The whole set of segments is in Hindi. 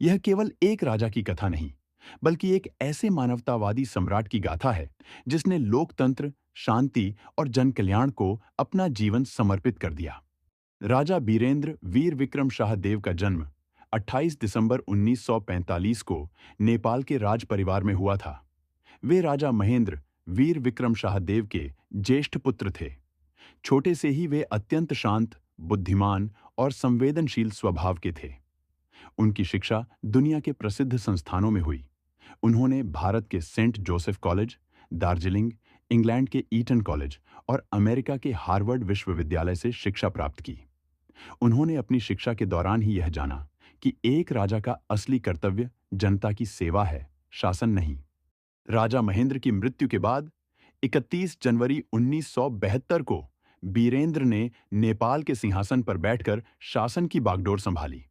यह केवल एक राजा की कथा नहीं, बल्कि एक ऐसे मानवतावादी सम्राट की गाथा है जिसने लोकतंत्र, शांति और जन कल्याण को अपना जीवन समर्पित कर दिया। राजा बीरेंद्र वीर विक्रम शाह देव का जन्म 28 दिसंबर 1945 को नेपाल के राज परिवार में हुआ था। वे राजा महेंद्र वीर विक्रम शाह देव के ज्येष्ठ पुत्र थे। छोटे से ही वे अत्यंत शांत, बुद्धिमान और संवेदनशील स्वभाव के थे। उनकी शिक्षा दुनिया के प्रसिद्ध संस्थानों में हुई। उन्होंने भारत के saint Joseph college, Darjeeling, England के ईटन कॉलेज और अमेरिका के हार्वर्ड विश्वविद्यालय से शिक्षा प्राप्त की। उन्होंने अपनी शिक्षा के दौरान ही यह जाना कि एक राजा का असली कर्तव्य जनता की सेवा है, शासन नहीं। राजा महेंद्र की मृत्यु के बाद 31 जनवरी 1972 को बीरेंद्र ने नेपाल के सिंहासन पर बैठकर शासन की बागडोर संभाली।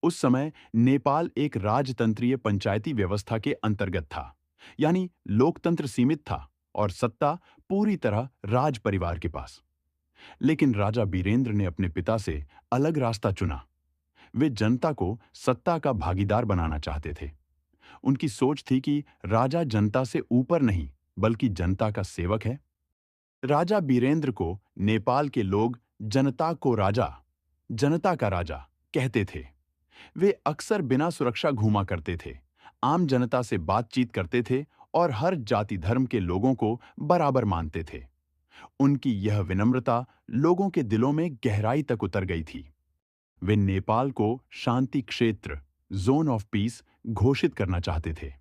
उस समय नेपाल एक राजतंत्रीय पंचायती व्यवस्था के अंतर्गत था, यानी लोकतंत्र सीमित था और सत्ता पूरी तरह राज परिवार के पास। लेकिन राजा बीरेंद्र ने अपने पिता से अलग रास्ता चुना। वे जनता को सत्ता का भागीदार बनाना चाहते थे। उनकी सोच थी कि राजा जनता से ऊपर नहीं, बल्कि जनता का सेवक है। राजा बीरेंद्र को नेपाल के लोग जनता को राजा, जनता का राजा कहते थे। वे अक्सर बिना सुरक्षा घूमा करते थे, आम जनता से बातचीत करते थे और हर जाति धर्म के लोगों को बराबर मानते थे। उनकी यह विनम्रता लोगों के दिलों में गहराई तक उतर गई थी। वे नेपाल को शांति क्षेत्र, जोन ऑफ पीस घोषित करना चाहते थे।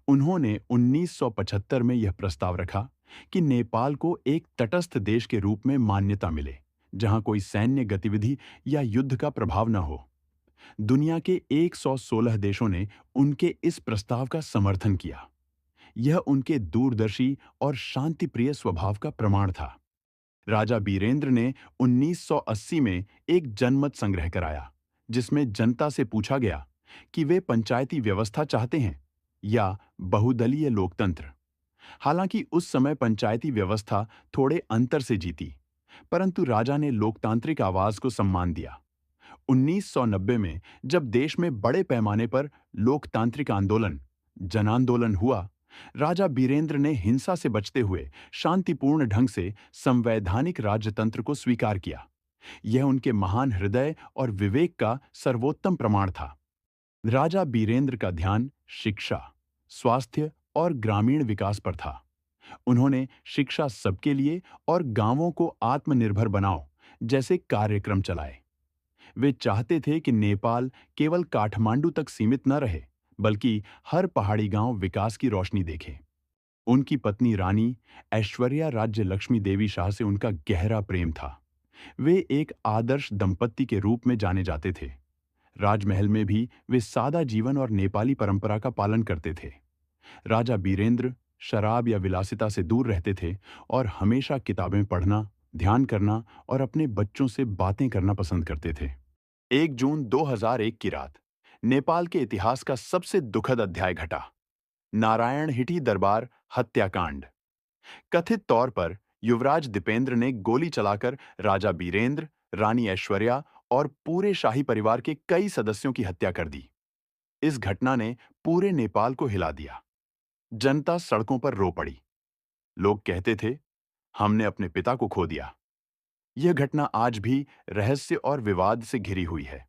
उन्होंने 1975 में यह प्रस्ताव रखा कि नेपाल को एक तटस्थ देश के रूप में मान्यता मिले, जहां कोई सैन्य गतिविधि या युद्ध का प्रभाव न हो। दुनिया के 116 देशों ने उनके इस प्रस्ताव का समर्थन किया। यह उनके दूरदर्शी और शांतिप्रिय स्वभाव का प्रमाण था। राजा बीरेंद्र ने 1980 में एक जनमत संग्रह कराया, जिसमें जनता से पूछा गया कि वे पंचायती व्यवस्था चाहते हैं या बहुदलीय लोकतंत्र। हालांकि उस समय पंचायती व्यवस्था थोड़े अंतर से जीती, परंतु राजा ने लोकतांत्रिक आवाज को सम्मान दिया। 1990 में जब देश में बड़े पैमाने पर लोकतांत्रिक आंदोलन, जन आंदोलन हुआ, राजा बीरेंद्र ने हिंसा से बचते हुए शांतिपूर्ण ढंग से संवैधानिक राजतंत्र को स्वीकार किया। यह उनके महान हृदय और विवेक का सर्वोत्तम प्रमाण था। राजा बीरेंद्र का ध्यान शिक्षा, स्वास्थ्य और ग्रामीण विकास पर था। उन्होंने शिक्षा सबके लिए और गांवों को आत्मनिर्भर बनाओ जैसे कार्यक्रम चलाए। वे चाहते थे कि नेपाल केवल काठमांडू तक सीमित न रहे, बल्कि हर पहाड़ी गांव विकास की रोशनी देखे। उनकी पत्नी रानी ऐश्वर्या राज्य लक्ष्मी देवी शाह से उनका गहरा प्रेम था। वे एक आदर्श दंपत्ति के रूप में जाने जाते थे। राजमहल में भी वे सादा जीवन और नेपाली परंपरा का पालन करते थे। राजा बीरेंद्र शराब या विलासिता से दूर रहते थे और हमेशा किताबें पढ़ना, ध्यान करना और अपने बच्चों से बातें करना पसंद करते थे। 1 जून 2001 की रात नेपाल के इतिहास का सबसे दुखद अध्याय घटा। नारायण हिटी दरबार हत्याकांड। कथित तौर पर युवराज दीपेंद्र ने गोली चलाकर राजा बीरेंद्र, रानी ऐश्वर्या और पूरे शाही परिवार के कई सदस्यों की हत्या कर दी। इस घटना ने पूरे नेपाल को हिला दिया। जनता सड़कों पर रो पड़ी। लोग कहते थे, हमने अपने पिता को खो दिया। यह घटना आज भी रहस्य और विवाद से घिरी हुई है।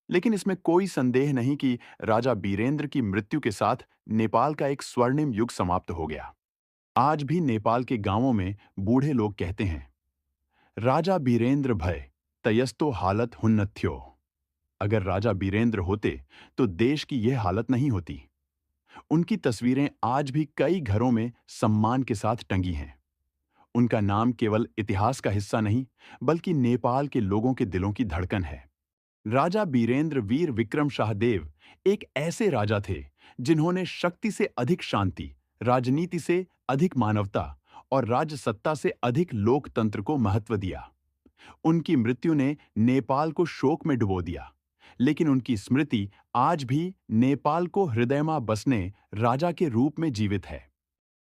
लेकिन इसमें कोई संदेह नहीं कि राजा बीरेंद्र की मृत्यु के साथ नेपाल का एक स्वर्णिम युग समाप्त हो गया। आज भी नेपाल के गांवों में बूढ़े लोग कहते हैं, राजा बीरेंद्र भय तयस्तो हालत हुन्न थ्यो। अगर राजा बीरेंद्र होते तो देश की यह हालत नहीं होती। उनकी तस्वीरें आज भी कई घरों में सम्मान के साथ टंगी हैं। उनका नाम केवल इतिहास का हिस्सा नहीं, बल्कि नेपाल के लोगों के दिलों की धड़कन है। राजा बीरेंद्र वीर विक्रम शाहदेव एक ऐसे राजा थे जिन्होंने शक्ति से अधिक शांति, राजनीति से अधिक मानवता और राजसत्ता से अधिक लोकतंत्र को महत्व दिया। उनकी मृत्यु ने नेपाल को शोक में डुबो दिया, लेकिन उनकी स्मृति आज भी नेपाल को हृदय में बसने राजा के रूप में जीवित है।